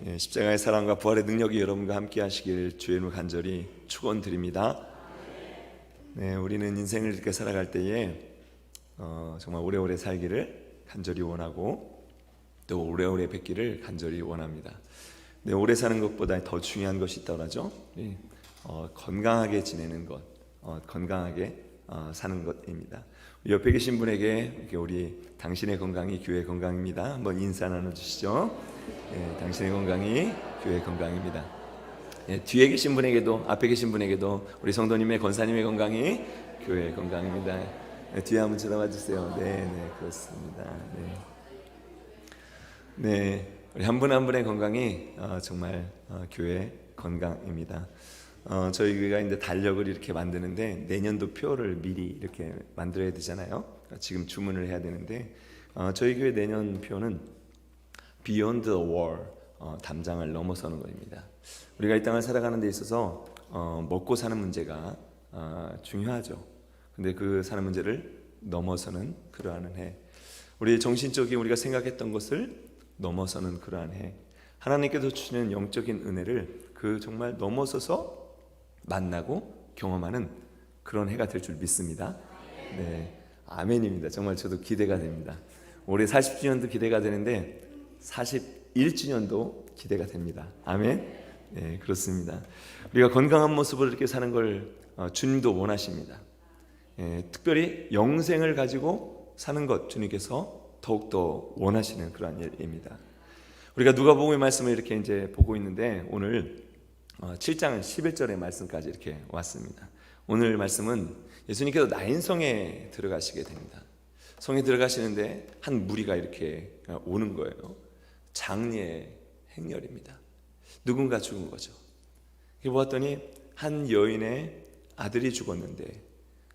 십자가의 사랑과 부활의 능력이 여러분과 함께 하시길 주의 이름으로 간절히 축원드립니다. 우리는 인생을 이렇게 살아갈 때에 정말 오래오래 살기를 간절히 원하고 또 오래오래 뵙기를 간절히 원합니다. 오래 사는 것보다 더 중요한 것이 있다고 하죠. 건강하게 지내는 것, 건강하게 사는 것입니다. 옆에 계신 분에게 우리 당신의 건강이 교회의 건강입니다. 한번 인사 나눠주시죠. 당신의 건강이 교회의 건강입니다. 뒤에 계신 분에게도, 앞에 계신 분에게도 우리 성도님의 권사님의 건강이 교회의 건강입니다. 뒤에 한번 쳐다봐 주세요. 네, 그렇습니다. 우리 한 분 한 분의 건강이 정말 교회 건강입니다. 저희 교회가 이제 달력을 이렇게 만드는데 내년도 표를 미리 이렇게 만들어야 되잖아요. 지금 주문을 해야 되는데 저희 교회 내년 표는 Beyond the Wall, 담장을 넘어서는 것입니다. 우리가 이 땅을 살아가는 데 있어서 먹고 사는 문제가 중요하죠. 근데 그 사는 문제를 넘어서는 그러한 해, 우리 정신적인 우리가 생각했던 것을 넘어서는 그러한 해, 하나님께서 주시는 영적인 은혜를 그 정말 넘어서서 만나고 경험하는 그런 해가 될 줄 믿습니다. 아멘입니다. 정말 저도 기대가 됩니다. 올해 40주년도 기대가 되는데 41주년도 기대가 됩니다. 아멘. 그렇습니다. 우리가 건강한 모습으로 이렇게 사는 걸 주님도 원하십니다. 특별히 영생을 가지고 사는 것 주님께서 더욱더 원하시는 그러한 일입니다. 우리가 누가복음의 말씀을 이렇게 이제 보고 있는데 오늘 7장 11절의 말씀까지 이렇게 왔습니다. 오늘 말씀은 예수님께서 나인성에 들어가시게 됩니다. 성에 들어가시는데 한 무리가 이렇게 오는 거예요. 장례 행렬입니다. 누군가 죽은 거죠. 보았더니 한 여인의 아들이 죽었는데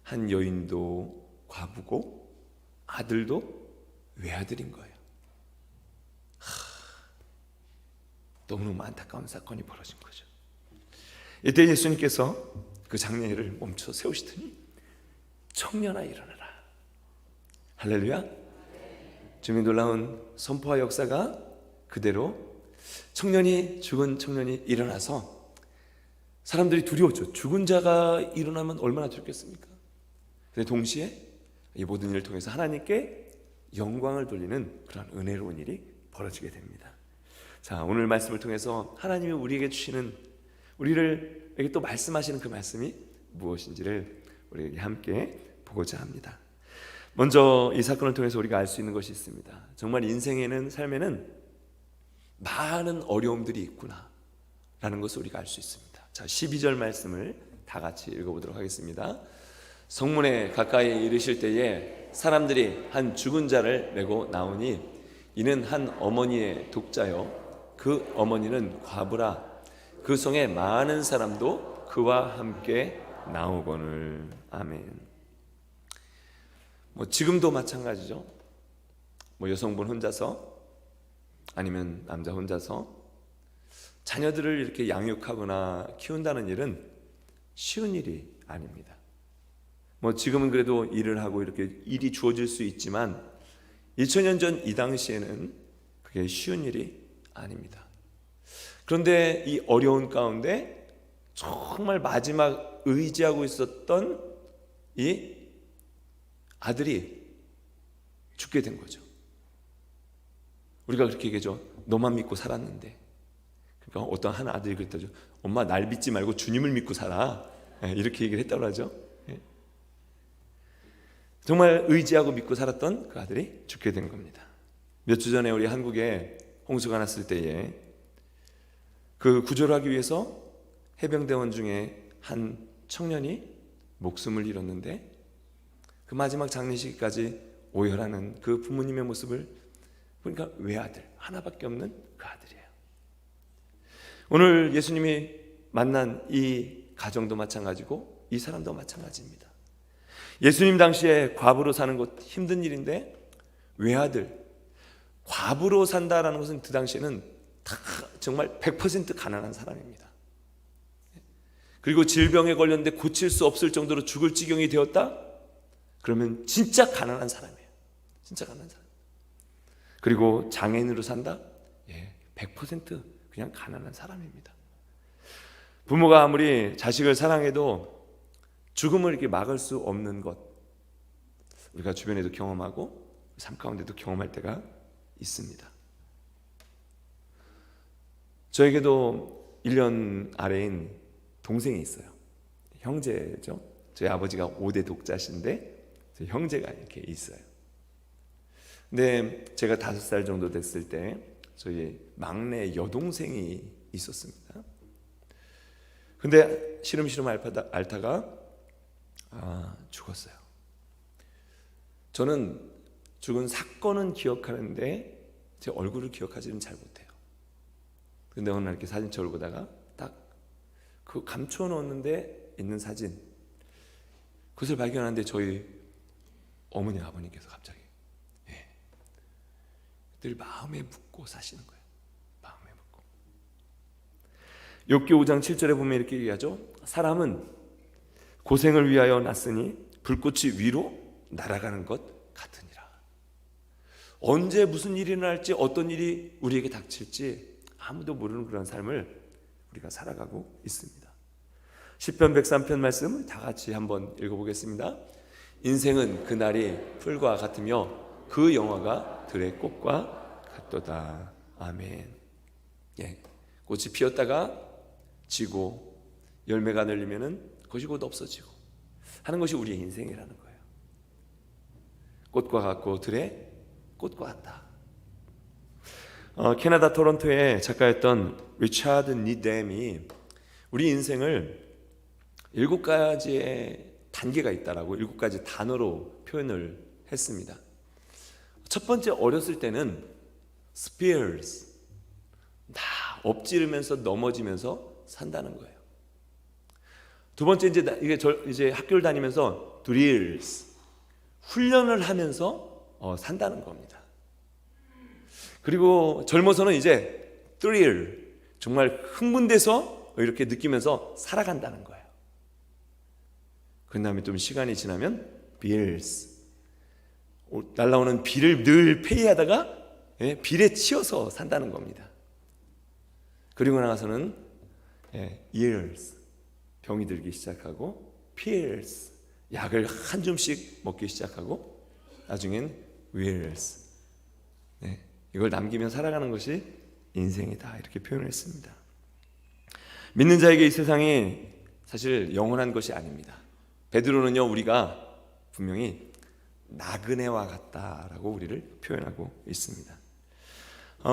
한 여인도 과부고 아들도 외아들인 거예요. 너무너무 안타까운 사건이 벌어진 거죠. 이때 예수님께서 그 장례를 멈춰 세우시더니 청년아 일어나라. 할렐루야. 주님의 놀라운 선포와 역사가 그대로 죽은 청년이 일어나서 사람들이 두려웠죠. 죽은 자가 일어나면 얼마나 좋겠습니까? 근데 동시에 이 모든 일을 통해서 하나님께 영광을 돌리는 그런 은혜로운 일이 벌어지게 됩니다. 자, 오늘 말씀을 통해서 하나님이 우리에게 주시는, 우리에게 또 말씀하시는 그 말씀이 무엇인지를 우리에게 함께 보고자 합니다. 먼저 이 사건을 통해서 우리가 알 수 있는 것이 있습니다. 정말 인생에는, 삶에는 많은 어려움들이 있구나 라는 것을 우리가 알 수 있습니다. 자, 12절 말씀을 다 같이 읽어보도록 하겠습니다. 성문에 가까이 이르실 때에 사람들이 한 죽은 자를 메고 나오니 이는 한 어머니의 독자요 그 어머니는 과부라. 그 성에 많은 사람도 그와 함께 나오거늘. 아멘. 지금도 마찬가지죠. 여성분 혼자서 아니면 남자 혼자서 자녀들을 이렇게 양육하거나 키운다는 일은 쉬운 일이 아닙니다. 지금은 그래도 일을 하고 이렇게 일이 주어질 수 있지만 2000년 전 이 당시에는 그게 쉬운 일이 아닙니다. 그런데 이 어려운 가운데 정말 마지막 의지하고 있었던 이 아들이 죽게 된 거죠. 우리가 그렇게 얘기하죠. 너만 믿고 살았는데. 그러니까 어떤 한 아들이 그랬다죠. 엄마 날 믿지 말고 주님을 믿고 살아. 이렇게 얘기를 했다고 하죠. 정말 의지하고 믿고 살았던 그 아들이 죽게 된 겁니다. 몇 주 전에 우리 한국에 홍수가 났을 때에 그 구조를 하기 위해서 해병대원 중에 한 청년이 목숨을 잃었는데 그 마지막 장례식까지 오열하는 그 부모님의 모습을 보니까 외아들 하나밖에 없는 그 아들이에요. 오늘 예수님이 만난 이 가정도 마찬가지고 이 사람도 마찬가지입니다. 예수님 당시에 과부로 사는 것 힘든 일인데 외아들, 과부로 산다라는 것은 그 당시에는 다 정말 100% 가난한 사람입니다. 그리고 질병에 걸렸는데 고칠 수 없을 정도로 죽을 지경이 되었다? 그러면 진짜 가난한 사람이에요. 진짜 가난한 사람. 그리고 장애인으로 산다? 100% 그냥 가난한 사람입니다. 부모가 아무리 자식을 사랑해도 죽음을 이렇게 막을 수 없는 것, 우리가 주변에도 경험하고 삶 가운데도 경험할 때가 있습니다. 저에게도 1년 아래인 동생이 있어요. 형제죠. 저희 아버지가 5대 독자신데 저희 형제가 이렇게 있어요. 근데 제가 5살 정도 됐을 때 저희 막내 여동생이 있었습니다. 근데 시름시름 앓다가 죽었어요. 저는 죽은 사건은 기억하는데 제 얼굴을 기억하지는 잘 못해요. 근데 어느 날 이렇게 사진첩을 보다가 딱 그 감추어 놓았는데 있는 사진, 그것을 발견하는데 저희 어머니 아버님께서 갑자기 늘 마음에 묻고 사시는 거예요. 마음에 묻고. 욥기 5장 7절에 보면 이렇게 얘기하죠. 사람은 고생을 위하여 났으니 불꽃이 위로 날아가는 것 같으니라. 언제 무슨 일이 날지, 어떤 일이 우리에게 닥칠지 아무도 모르는 그런 삶을 우리가 살아가고 있습니다. 시편 103편 말씀 다 같이 한번 읽어보겠습니다. 인생은 그날이 풀과 같으며 그 영화가 들의 꽃과 같도다. 아멘. 꽃이 피었다가 지고 열매가 ner리면은 그것이 곧 없어지고 하는 것이 우리의 인생이라는 거예요. 꽃과 같고 들의 꽃과 같다. 캐나다 토론토의 작가였던 리차드 니뎀이 우리 인생을 7가지의 단계가 있다라고 7가지 단어로 표현을 했습니다. 첫 번째, 어렸을 때는 spears, 다 엎지르면서 넘어지면서 산다는 거예요. 두 번째, 이제 학교를 다니면서 drills, 훈련을 하면서 산다는 겁니다. 그리고 젊어서는 이제 thrill, 정말 흥분돼서 이렇게 느끼면서 살아간다는 거예요. 그 다음에 좀 시간이 지나면 bears, 날라오는 비를 늘 회의하다가 빌에 치여서 산다는 겁니다. 그리고 나가서는 years, 병이 들기 시작하고 pills, 약을 한 줌씩 먹기 시작하고 나중엔 years, 이걸 남기며 살아가는 것이 인생이다, 이렇게 표현을 했습니다. 믿는 자에게 이 세상이 사실 영원한 것이 아닙니다. 베드로는요, 우리가 분명히 나그네와 같다라고 우리를 표현하고 있습니다.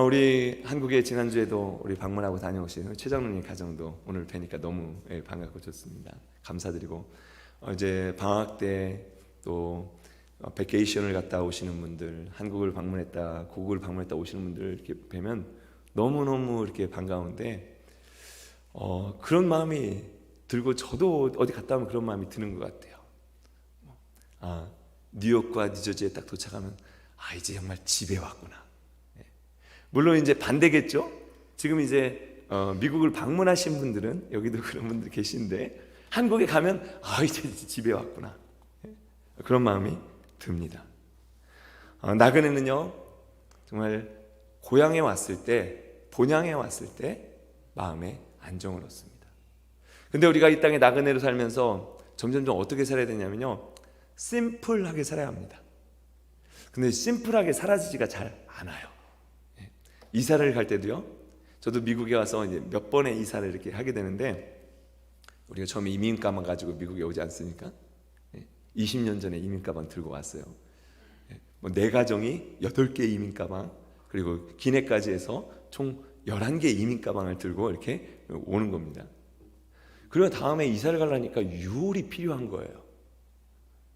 우리 한국에 지난주에도 우리 방문하고 다녀오신 최장로님 가정도 오늘 뵈니까 너무 반갑고 좋습니다. 감사드리고 이제 방학 때 또 베케이션을 갔다 오시는 분들, 한국을 방문했다, 고국을 방문했다 오시는 분들 이렇게 뵈면 너무너무 이렇게 반가운데 그런 마음이 들고 저도 어디 갔다 오면 그런 마음이 드는 것 같아요. 뉴욕과 뉴저지에 딱 도착하면 이제 정말 집에 왔구나. 물론 이제 반대겠죠. 지금 이제 미국을 방문하신 분들은 여기도 그런 분들 계신데 한국에 가면 이제 집에 왔구나. 그런 마음이 듭니다. 나그네는요, 정말 고향에 왔을 때, 본향에 왔을 때 마음에 안정을 얻습니다. 근데 우리가 이 땅에 나그네로 살면서 점점 어떻게 살아야 되냐면요, 심플하게 살아야 합니다. 근데 심플하게 사라지지가 잘 않아요. 이사를 갈 때도요, 저도 미국에 와서 이제 몇 번의 이사를 이렇게 하게 되는데, 우리가 처음에 이민 가방 가지고 미국에 오지 않습니까? 20년 전에 이민 가방 들고 왔어요. 내 가정이 8개 이민 가방, 그리고 기내까지 해서 총 11개 이민 가방을 들고 이렇게 오는 겁니다. 그리고 다음에 이사를 가려니까 유월이 필요한 거예요.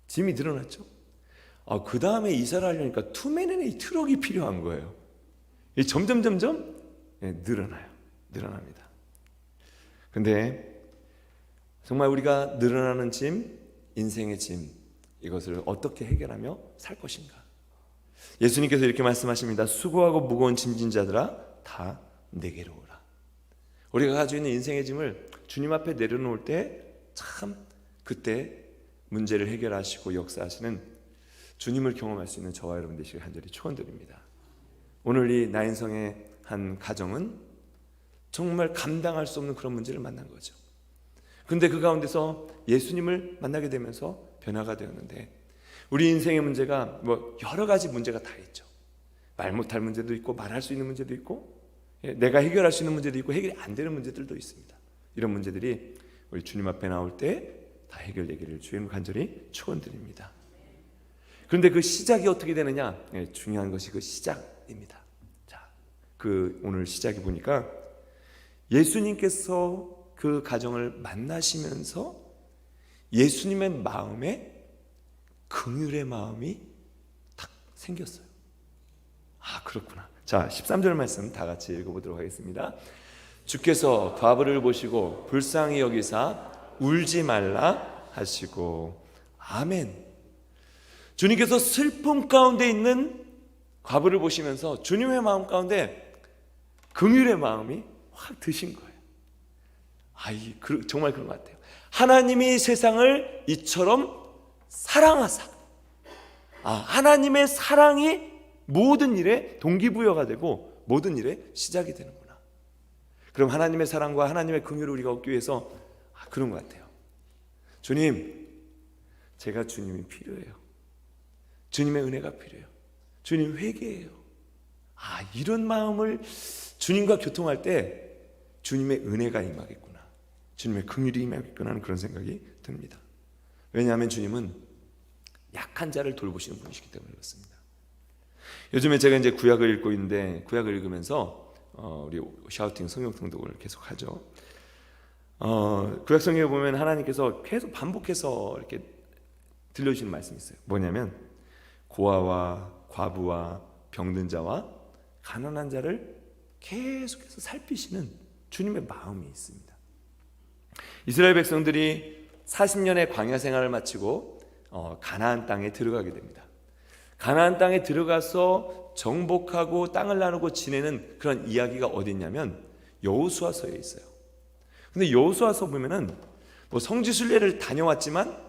짐이 늘어났죠. 그 다음에 이사를 하려니까 투맨앤의 트럭이 필요한 거예요. 점점 늘어납니다. 근데 정말 우리가 늘어나는 짐, 인생의 짐, 이것을 어떻게 해결하며 살 것인가? 예수님께서 이렇게 말씀하십니다. 수고하고 무거운 짐진 자들아 다 내게로 오라. 우리가 가지고 있는 인생의 짐을 주님 앞에 내려놓을 때 참 그때 문제를 해결하시고 역사하시는 주님을 경험할 수 있는 저와 여러분 되시길 간절히 축원드립니다. 오늘 이 나인성의 한 가정은 정말 감당할 수 없는 그런 문제를 만난 거죠. 그런데 그 가운데서 예수님을 만나게 되면서 변화가 되었는데, 우리 인생의 문제가 뭐 여러 가지 문제가 다 있죠. 말 못할 문제도 있고, 말할 수 있는 문제도 있고, 내가 해결할 수 있는 문제도 있고, 해결이 안 되는 문제들도 있습니다. 이런 문제들이 우리 주님 앞에 나올 때 다 해결되기를 주님 간절히 축원드립니다. 그런데 그 시작이 어떻게 되느냐? 중요한 것이 그 시작입니다. 자, 그 오늘 시작이 보니까 예수님께서 그 가정을 만나시면서 예수님의 마음에 긍휼의 마음이 딱 생겼어요. 아, 그렇구나. 자, 13절 말씀 다 같이 읽어보도록 하겠습니다. 주께서 과부를 보시고 불쌍히 여기사 울지 말라 하시고. 아멘. 주님께서 슬픔 가운데 있는 과부를 보시면서 주님의 마음 가운데 긍휼의 마음이 확 드신 거예요. 정말 그런 것 같아요. 하나님이 세상을 이처럼 사랑하사, 하나님의 사랑이 모든 일에 동기부여가 되고 모든 일에 시작이 되는구나. 그럼 하나님의 사랑과 하나님의 긍휼을 우리가 얻기 위해서 그런 것 같아요. 주님, 제가 주님이 필요해요. 주님의 은혜가 필요해요. 주님 회개해요. 이런 마음을 주님과 교통할 때 주님의 은혜가 임하겠구나, 주님의 긍휼이 임하겠구나 하는 그런 생각이 듭니다. 왜냐하면 주님은 약한 자를 돌보시는 분이시기 때문에 그렇습니다. 요즘에 제가 이제 구약을 읽고 있는데, 구약을 읽으면서 우리 샤우팅 성경 통독을 계속 하죠. 구약 성경에 보면 하나님께서 계속 반복해서 이렇게 들려주시는 말씀이 있어요. 뭐냐면 고아와 과부와 병든 자와 가난한 자를 계속해서 살피시는 주님의 마음이 있습니다. 이스라엘 백성들이 40년의 광야 생활을 마치고 가나안 땅에 들어가게 됩니다. 가나안 땅에 들어가서 정복하고 땅을 나누고 지내는 그런 이야기가 어디 있냐면 여호수아서에 있어요. 근데 여호수아서 보면은 뭐 성지순례를 다녀왔지만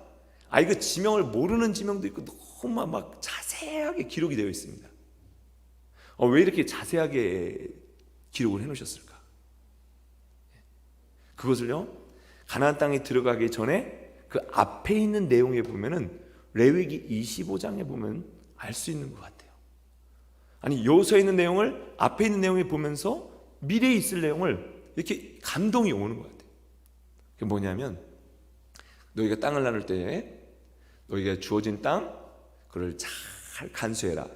이거 지명을 모르는 지명도 있고 너무 막 자세하게 기록이 되어 있습니다. 왜 이렇게 자세하게 기록을 해놓으셨을까? 그것을요, 가나안 땅에 들어가기 전에 그 앞에 있는 내용에 보면은 레위기 25장에 보면 알 수 있는 것 같아요. 여호수아에 있는 내용을 앞에 있는 내용에 보면서 미래에 있을 내용을 이렇게 감동이 오는 것 같아요. 그게 뭐냐면, 너희가 땅을 나눌 때에 너희가 주어진 땅, 그걸 잘 간수해라.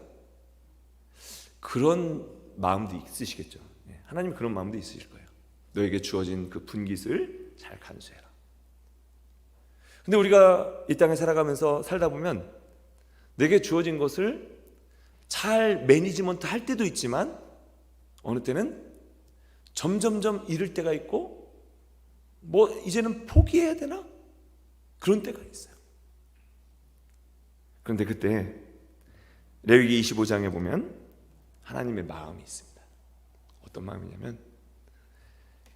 그런 마음도 있으시겠죠. 하나님 그런 마음도 있으실 거예요. 너에게 주어진 그 분깃을 잘 간수해라. 근데 우리가 이 땅에 살다 보면 내게 주어진 것을 잘 매니지먼트 할 때도 있지만 어느 때는 점점점 잃을 때가 있고 이제는 포기해야 되나? 그런 때가 있어요. 그런데 그때 레위기 25장에 보면 하나님의 마음이 있습니다. 어떤 마음이냐면,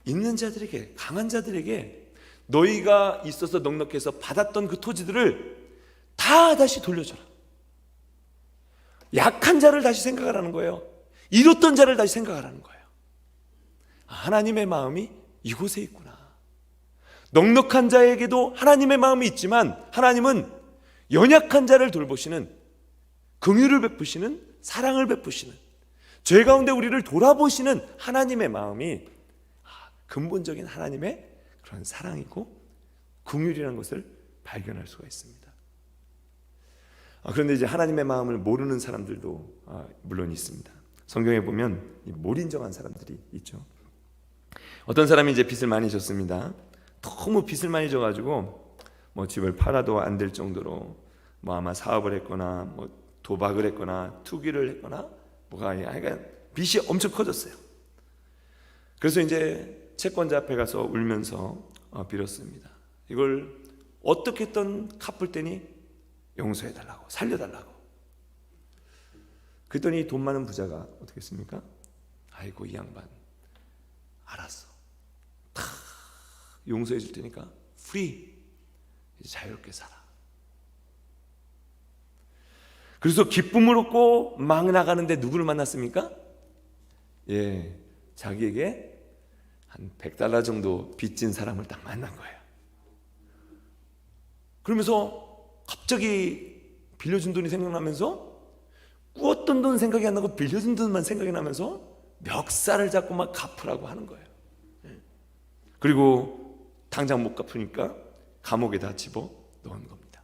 있는 자들에게, 강한 자들에게 너희가 있어서 넉넉해서 받았던 그 토지들을 다 다시 돌려줘라. 약한 자를 다시 생각하라는 거예요. 잃었던 자를 다시 생각하라는 거예요. 하나님의 마음이 이곳에 있구나. 넉넉한 자에게도 하나님의 마음이 있지만 하나님은 연약한 자를 돌보시는, 긍휼을 베푸시는, 사랑을 베푸시는, 죄 가운데 우리를 돌아보시는 하나님의 마음이 근본적인 하나님의 그런 사랑이고 긍휼이라는 것을 발견할 수가 있습니다. 그런데 이제 하나님의 마음을 모르는 사람들도 물론 있습니다. 성경에 보면 몰인정한 사람들이 있죠. 어떤 사람이 이제 빚을 많이 졌습니다. 너무 빚을 많이 져가지고 집을 팔아도 안 될 정도로 아마 사업을 했거나 도박을 했거나 투기를 했거나 그러니까 빚이 엄청 커졌어요. 그래서 이제 채권자 앞에 가서 울면서 빌었습니다. 이걸 어떻게든 갚을 테니 용서해달라고, 살려달라고. 그랬더니 돈 많은 부자가 어떻게 했습니까? 이 양반 알았어, 다 용서해 줄 테니까 프리, 이제 자유롭게 살아. 그래서 기쁨을 얻고 막 나가는데 누구를 만났습니까? 자기에게 한 $100 정도 빚진 사람을 딱 만난 거예요. 그러면서 갑자기 빌려준 돈이 생각나면서 꾸었던 돈 생각이 안 나고 빌려준 돈만 생각이 나면서 멱살을 잡고 막 갚으라고 하는 거예요. 그리고 당장 못 갚으니까 감옥에다 집어 넣은 겁니다.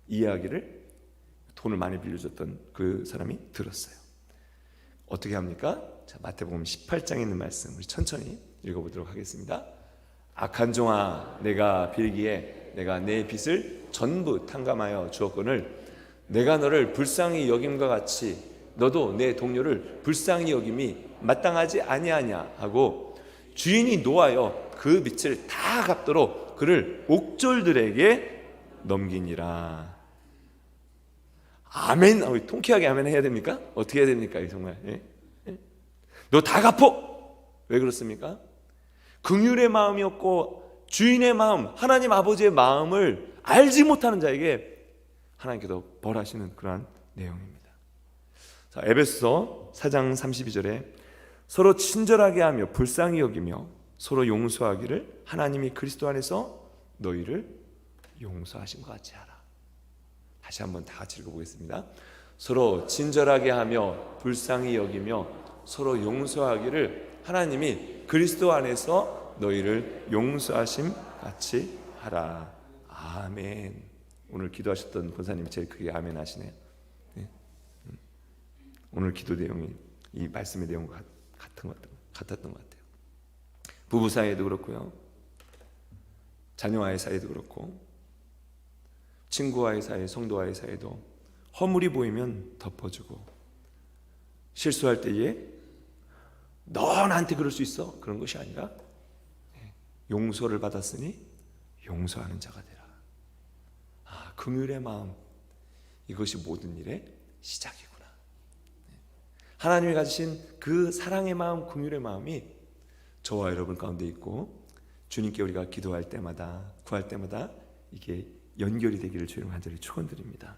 이 이야기를 돈을 많이 빌려줬던 그 사람이 들었어요. 어떻게 합니까? 자, 마태복음 18장에 있는 말씀 우리 천천히 읽어보도록 하겠습니다. 악한 종아, 내가 빌기에 내가 내 빚을 전부 탕감하여 주었거늘 내가 너를 불쌍히 여김과 같이 너도 내 동료를 불쌍히 여김이 마땅하지 아니하냐 하고 주인이 노하여 그 빚을 다 갚도록 그를 옥졸들에게 넘기니라. 아멘. 통쾌하게 아멘 해야 됩니까? 어떻게 해야 됩니까? 정말 너 다 갚어. 왜 그렇습니까? 긍휼의 마음이었고 주인의 마음, 하나님 아버지의 마음을 알지 못하는 자에게 하나님께서 벌하시는 그러한 내용입니다. 자, 에베소서 4장 32절에 서로 친절하게 하며 불쌍히 여기며 서로 용서하기를 하나님이 그리스도 안에서 너희를 용서하신 것 같이 하라. 다시 한번 다 같이 읽어보겠습니다. 서로 친절하게 하며 불쌍히 여기며 서로 용서하기를 하나님이 그리스도 안에서 너희를 용서하심 같이 하라. 아멘. 오늘 기도하셨던 권사님이 제일 크게 아멘 하시네요. 네. 오늘 기도 내용이 이 말씀의 내용과 같았던 것 같아요. 부부 사이에도 그렇고요, 자녀와의 사이도 그렇고, 친구와의 사이, 성도와의 사이도 허물이 보이면 덮어주고, 실수할 때에 너 나한테 그럴 수 있어, 그런 것이 아니라 용서를 받았으니 용서하는 자가 되라. 긍휼의 마음, 이것이 모든 일의 시작이구나. 하나님이 가지신 그 사랑의 마음, 긍휼의 마음이 저와 여러분 가운데 있고 주님께 우리가 기도할 때마다, 구할 때마다 이게 연결이 되기를 주님 간절히 축원드립니다.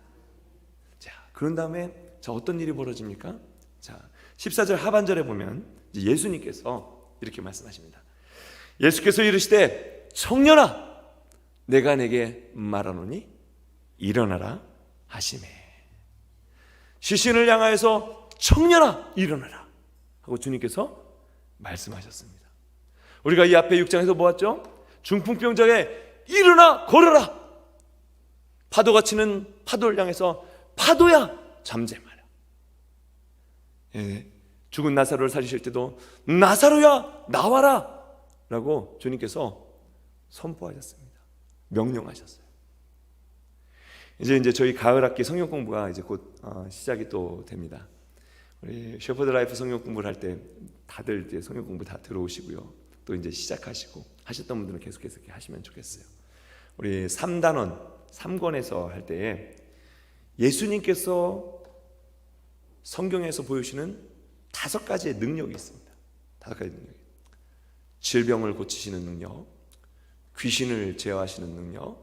자, 그런 다음에 어떤 일이 벌어집니까? 자, 14절 하반절에 보면 예수님께서 이렇게 말씀하십니다. 예수께서 이르시되 청년아, 내가 내게 말하노니 일어나라 하시매. 시신을 향하여서 청년아 일어나라 하고 주님께서 말씀하셨습니다. 우리가 이 앞에 6장에서 보았죠? 중풍병자에 일어나 걸어라. 파도가 치는 파도를 향해서 파도야 잠잠하라. 죽은 나사로를 살리실 때도 나사로야 나와라 라고 주님께서 선포하셨습니다. 명령하셨어요. 이제 저희 가을 학기 성경 공부가 이제 곧 시작이 또 됩니다. 우리 셰퍼드 라이프 성경 공부를 할 때 다들 이제 성경 공부 다 들어오시고요, 또 이제 시작하시고 하셨던 분들은 계속해서 이렇게 하시면 좋겠어요. 우리 3단원 3권에서 할 때에 예수님께서 성경에서 보여주시는 5가지의 능력이 있습니다. 5가지 능력. 질병을 고치시는 능력, 귀신을 제어하시는 능력,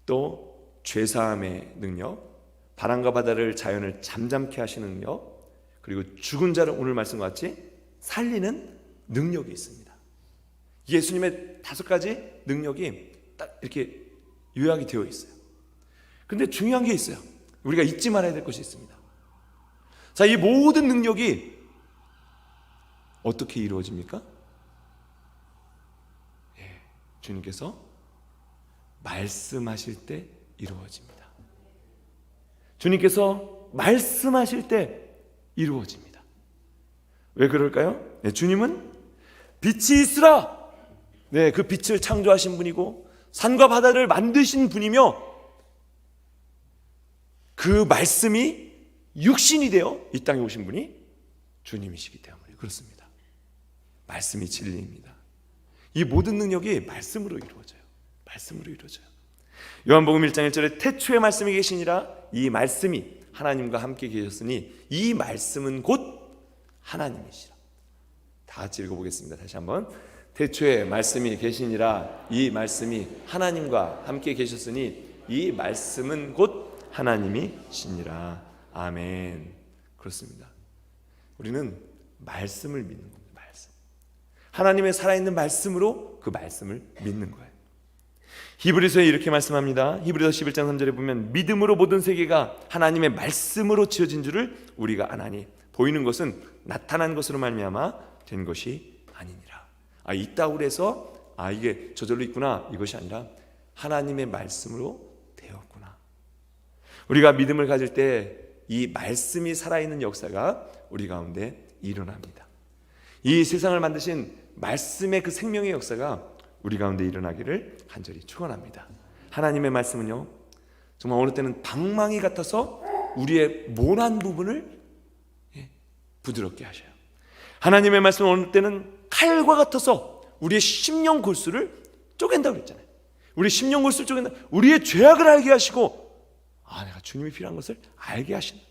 또 죄사함의 능력, 바람과 바다를, 자연을 잠잠케 하시는 능력, 그리고 죽은 자를 오늘 말씀과 같이 살리는 능력이 있습니다. 예수님의 5가지 능력이 딱 이렇게 요약이 되어 있어요. 그런데 중요한 게 있어요. 우리가 잊지 말아야 될 것이 있습니다. 자, 이 모든 능력이 어떻게 이루어집니까? 주님께서 말씀하실 때 이루어집니다. 주님께서 말씀하실 때 이루어집니다. 왜 그럴까요? 주님은 빛이 있으라. 그 빛을 창조하신 분이고 산과 바다를 만드신 분이며 그 말씀이 육신이 되어 이 땅에 오신 분이 주님이시기 때문에 그렇습니다. 말씀이 진리입니다. 이 모든 능력이 말씀으로 이루어져요. 말씀으로 이루어져요. 요한복음 1장 1절에 태초에 말씀이 계시니라. 이 말씀이 하나님과 함께 계셨으니 이 말씀은 곧 하나님이시라. 다 같이 읽어보겠습니다. 다시 한번. 태초에 말씀이 계시니라. 이 말씀이 하나님과 함께 계셨으니 이 말씀은 곧 하나님이시니라. 아멘. 그렇습니다. 우리는 말씀을 믿는 겁니다. 말씀. 하나님의 살아있는 말씀으로 그 말씀을 믿는 거예요. 히브리서에 이렇게 말씀합니다. 히브리서 11장 3절에 보면 믿음으로 모든 세계가 하나님의 말씀으로 지어진 줄을 우리가 아나니 보이는 것은 나타난 것으로 말미암아 된 것이 아니니라. 있다고 해서 이게 저절로 있구나, 이것이 아니라 하나님의 말씀으로 되었구나. 우리가 믿음을 가질 때 이 말씀이 살아있는 역사가 우리 가운데 일어납니다. 이 세상을 만드신 말씀의 그 생명의 역사가 우리 가운데 일어나기를 간절히 축원합니다. 하나님의 말씀은요, 정말 어느 때는 방망이 같아서 우리의 모난 부분을 부드럽게 하셔요. 하나님의 말씀은 어느 때는 칼과 같아서 우리의 심령 골수를 쪼갠다고 그랬잖아요. 우리 심령 골수를 쪼갠다. 우리의 죄악을 알게 하시고 내가 주님이 필요한 것을 알게 하신다.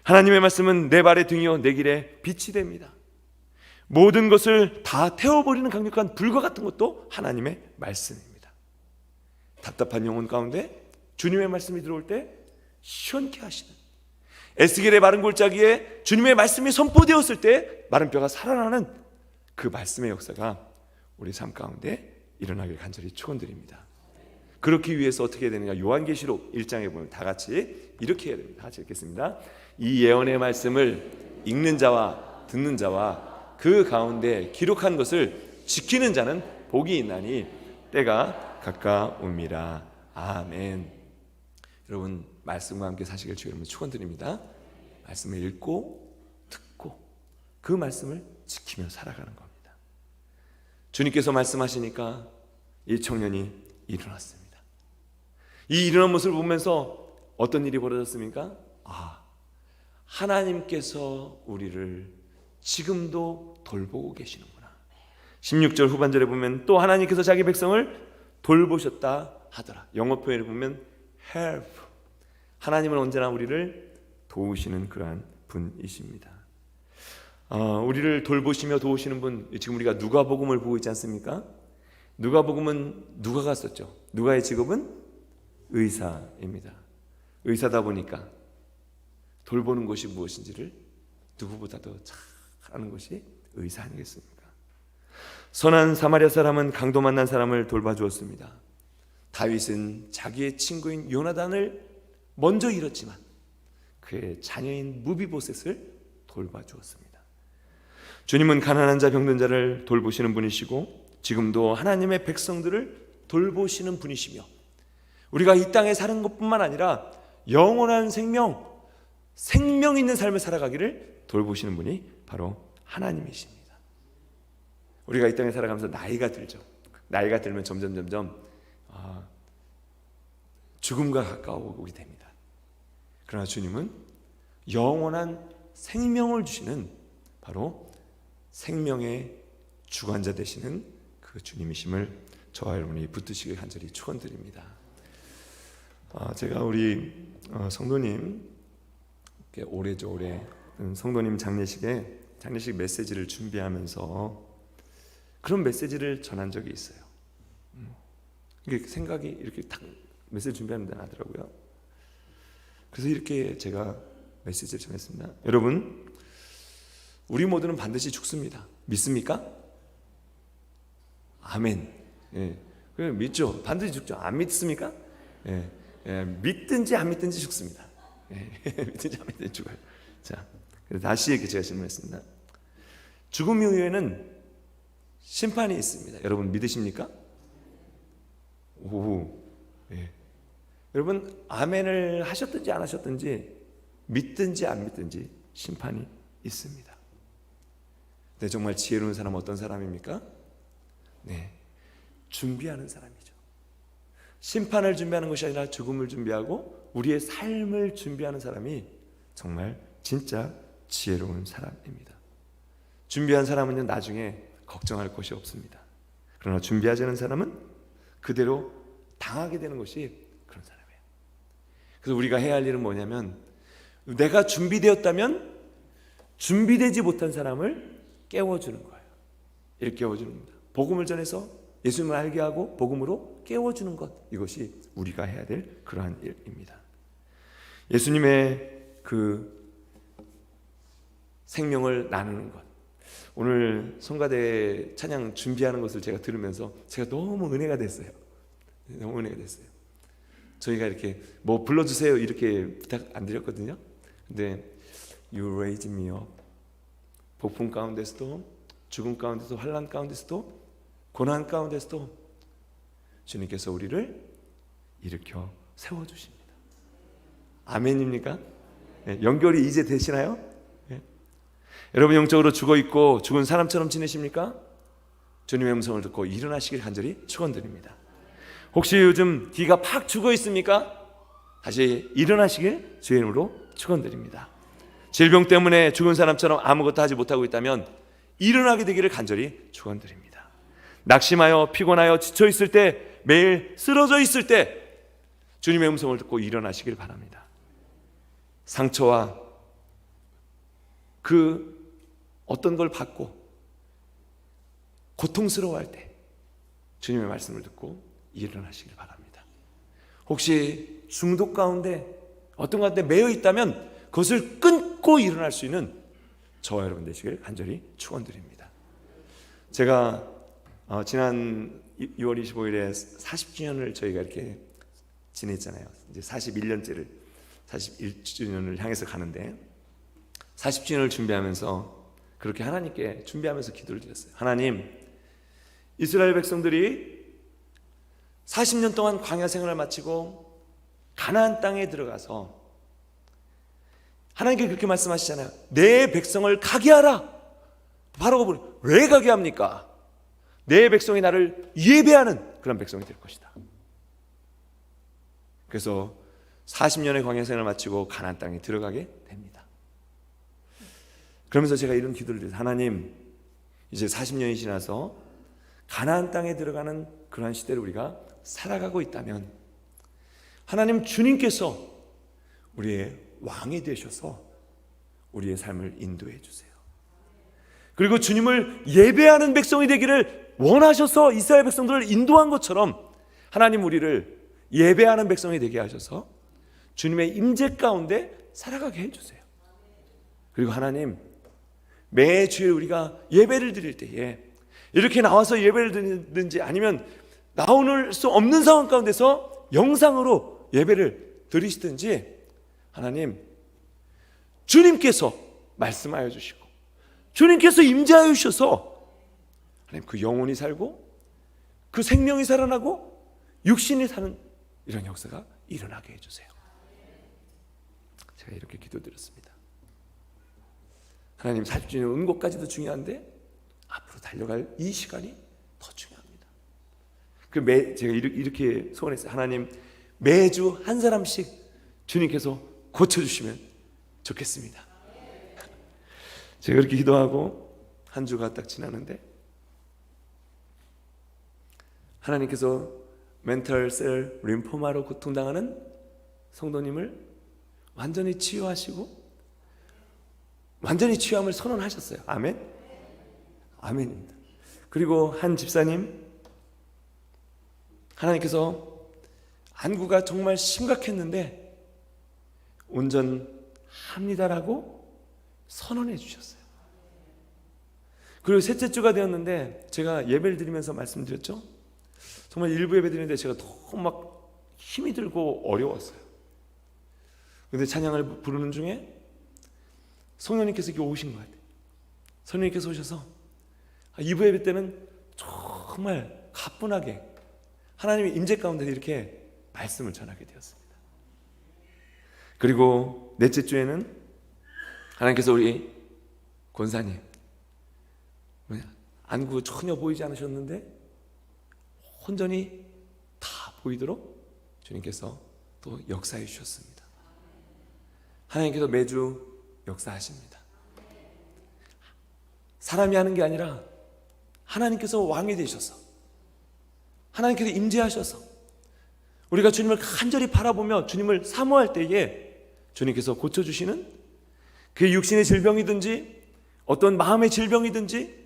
하나님의 말씀은 내 발의 등이요 내 길에 빛이 됩니다. 모든 것을 다 태워버리는 강력한 불과 같은 것도 하나님의 말씀입니다. 답답한 영혼 가운데 주님의 말씀이 들어올 때 시원케 하시는, 에스겔의 마른 골짜기에 주님의 말씀이 선포되었을 때 마른 뼈가 살아나는 그 말씀의 역사가 우리 삶 가운데 일어나길 간절히 축원드립니다. 그렇기 위해서 어떻게 해야 되느냐? 요한계시록 1장에 보면 다 같이 이렇게 해야 됩니다. 같이 읽겠습니다. 이 예언의 말씀을 읽는 자와 듣는 자와 그 가운데 기록한 것을 지키는 자는 복이 있나니 때가 가까움이라. 아멘. 여러분, 말씀과 함께 사시길 주의 이름으로 축원드립니다. 말씀을 읽고 듣고 그 말씀을 지키며 살아가는 겁니다. 주님께서 말씀하시니까 이 청년이 일어났습니다. 이 일어난 모습을 보면서 어떤 일이 벌어졌습니까? 하나님께서 우리를 지금도 돌보고 계시는구나. 16절 후반절에 보면 또 하나님께서 자기 백성을 돌보셨다 하더라. 영어 표현을 보면 help. 하나님은 언제나 우리를 도우시는 그러한 분이십니다. 우리를 돌보시며 도우시는 분, 지금 우리가 누가복음을 보고 있지 않습니까? 누가복음은 누가가 썼죠. 누가의 직업은 의사입니다. 의사다 보니까 돌보는 것이 무엇인지를 누구보다도 잘 아는 것이 의사 아니겠습니까? 선한 사마리아 사람은 강도 만난 사람을 돌봐주었습니다. 다윗은 자기의 친구인 요나단을 먼저 잃었지만 그의 자녀인 무비보셋을 돌봐주었습니다. 주님은 가난한 자 병든 자를 돌보시는 분이시고 지금도 하나님의 백성들을 돌보시는 분이시며 우리가 이 땅에 사는 것뿐만 아니라 영원한 생명 있는 삶을 살아가기를 돌보시는 분이 바로 하나님이십니다. 우리가 이 땅에 살아가면서 나이가 들죠. 나이가 들면 점점 죽음과 가까워오게 됩니다. 그러나 주님은 영원한 생명을 주시는 바로 생명의 주관자 되시는 그 주님이심을 저와 여러분이 붙드시길 간절히 축원드립니다. 제가 우리 성도님 오래죠. 성도님 장례식 메시지를 준비하면서 그런 메시지를 전한 적이 있어요. 이게 생각이 이렇게 딱 메시지 준비하면 나더라고요. 그래서 이렇게 제가 메시지를 전했습니다. 여러분, 우리 모두는 반드시 죽습니다. 믿습니까? 아멘. 믿죠. 반드시 죽죠. 안 믿습니까? 믿든지 안 믿든지 죽습니다. 믿든지 안 믿든지 죽어요. 자, 다시 이렇게 제가 질문했습니다. 죽음 이후에는 심판이 있습니다. 여러분 믿으십니까? 여러분 아멘을 하셨든지 안 하셨든지 믿든지 안 믿든지 심판이 있습니다. 네, 정말 지혜로운 사람은 어떤 사람입니까? 네, 준비하는 사람이죠. 심판을 준비하는 것이 아니라 죽음을 준비하고 우리의 삶을 준비하는 사람이 정말 진짜 지혜로운 사람입니다. 준비한 사람은요, 나중에 걱정할 것이 없습니다. 그러나 준비하지 않은 사람은 그대로 당하게 되는 것이 그런 사람이에요. 그래서 우리가 해야 할 일은 뭐냐면, 내가 준비되었다면 준비되지 못한 사람을 깨워주는 거예요. 이렇게 깨워주는 겁니다. 복음을 전해서 예수님을 알게 하고 복음으로 깨워주는 것, 이것이 우리가 해야 될 그러한 일입니다. 예수님의 그 생명을 나누는 것, 오늘 성가대 찬양 준비하는 것을 제가 들으면서 제가 너무 은혜가 됐어요. 너무 은혜가 됐어요. 저희가 이렇게 뭐 불러주세요 이렇게 부탁 안 드렸거든요. 근데 You raise me up. 폭풍 가운데서도, 죽음 가운데서도, 환난 가운데서도, 고난 가운데서도 주님께서 우리를 일으켜 세워주십니다. 아멘입니까? 네, 연결이 이제 되시나요? 네. 여러분 영적으로 죽어있고 죽은 사람처럼 지내십니까? 주님의 음성을 듣고 일어나시길 간절히 축원드립니다. 혹시 요즘 기가 팍 죽어있습니까? 다시 일어나시길 주의 이름으로 축원드립니다. 질병 때문에 죽은 사람처럼 아무것도 하지 못하고 있다면 일어나게 되기를 간절히 축원드립니다. 낙심하여 피곤하여 지쳐있을 때, 매일 쓰러져 있을 때 주님의 음성을 듣고 일어나시길 바랍니다. 상처와 그 어떤 걸 받고 고통스러워할 때 주님의 말씀을 듣고 일어나시길 바랍니다. 혹시 중독 가운데 어떤 가운데 매여 있다면 그것을 끊고 일어날 수 있는 저와 여러분 되시길 간절히 축원드립니다. 제가 지난 6월 25일에 40주년을 저희가 이렇게 지냈잖아요. 이제 41년째를 41주년을 향해서 가는데 40주년을 준비하면서 그렇게 하나님께 준비하면서 기도를 드렸어요. 하나님, 이스라엘 백성들이 40년 동안 광야 생활을 마치고 가나안 땅에 들어가서 하나님께 그렇게 말씀하시잖아요. 내 백성을 가게 하라. 바로 왜 가게 합니까? 내 백성이 나를 예배하는 그런 백성이 될 것이다. 그래서 40년의 광야 생활을 마치고 가나안 땅에 들어가게 됩니다. 그러면서 제가 이런 기도를 드렸어요. 하나님, 이제 40년이 지나서 가나안 땅에 들어가는 그러한 시대를 우리가 살아가고 있다면 하나님 주님께서 우리의 왕이 되셔서 우리의 삶을 인도해 주세요. 그리고 주님을 예배하는 백성이 되기를 원하셔서 이스라엘 백성들을 인도한 것처럼 하나님 우리를 예배하는 백성이 되게 하셔서 주님의 임재 가운데 살아가게 해주세요. 그리고 하나님, 매주에 우리가 예배를 드릴 때에 이렇게 나와서 예배를 드리든지 아니면 나오는 수 없는 상황 가운데서 영상으로 예배를 드리시든지 하나님, 주님께서 말씀하여 주시고 주님께서 임재하여 주셔서 하나님 그 영혼이 살고 그 생명이 살아나고 육신이 사는 이런 역사가 일어나게 해주세요. 제가 이렇게 기도드렸습니다. 하나님, 40주년 은고까지도 중요한데 앞으로 달려갈 이 시간이 더 중요합니다. 제가 이렇게 소원했어요. 하나님, 매주 한 사람씩 주님께서 고쳐주시면 좋겠습니다. 제가 그렇게 기도하고 한 주가 딱 지나는데 하나님께서 멘탈셀 림포마로 고통당하는 성도님을 완전히 치유하시고 완전히 치유함을 선언하셨어요. 아멘? 아멘입니다. 그리고 한 집사님, 하나님께서 안구가 정말 심각했는데 온전합니다라고 선언해 주셨어요. 그리고 셋째 주가 되었는데 제가 예배를 드리면서 말씀드렸죠. 정말 일부 예배 드리는데 제가 너무 막 힘이 들고 어려웠어요. 그런데 찬양을 부르는 중에 성령님께서 이렇게 오신 것 같아요. 성령님께서 오셔서 2부 예배 때는 정말 가뿐하게 하나님의 임재 가운데 이렇게 말씀을 전하게 되었습니다. 그리고 넷째 주에는 하나님께서 우리 권사님 안구 전혀 보이지 않으셨는데 온전히 다 보이도록 주님께서 또 역사해 주셨습니다. 하나님께서 매주 역사하십니다. 사람이 하는 게 아니라 하나님께서 왕이 되셔서 하나님께서 임재하셔서 우리가 주님을 간절히 바라보며 주님을 사모할 때에 주님께서 고쳐주시는 그 육신의 질병이든지 어떤 마음의 질병이든지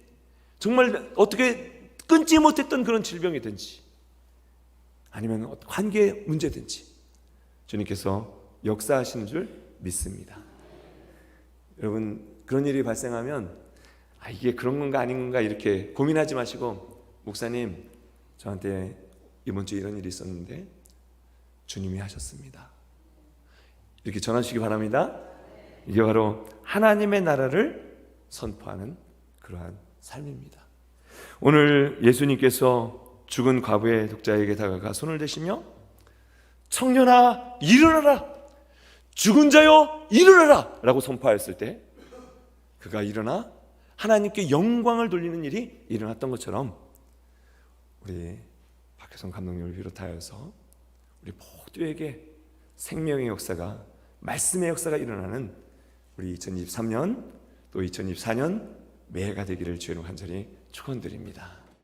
정말 어떻게 끊지 못했던 그런 질병이든지 아니면 관계 문제든지 주님께서 역사하시는 줄 믿습니다. 여러분, 그런 일이 발생하면 이게 그런 건가 아닌 건가 이렇게 고민하지 마시고, 목사님 저한테 이번 주에 이런 일이 있었는데 주님이 하셨습니다, 이렇게 전하시기 바랍니다. 이게 바로 하나님의 나라를 선포하는 그러한 삶입니다. 오늘 예수님께서 죽은 과부의 독자에게 다가가 손을 대시며 청년아 일어나라, 죽은 자여 일어나라 라고 선포하였을 때 그가 일어나 하나님께 영광을 돌리는 일이 일어났던 것처럼, 우리 박효성 감독님을 비롯하여서 우리 모두에게 생명의 역사가, 말씀의 역사가 일어나는 우리 2023년 또 2024년 매해가 되기를 주의로 간절히 축원드립니다.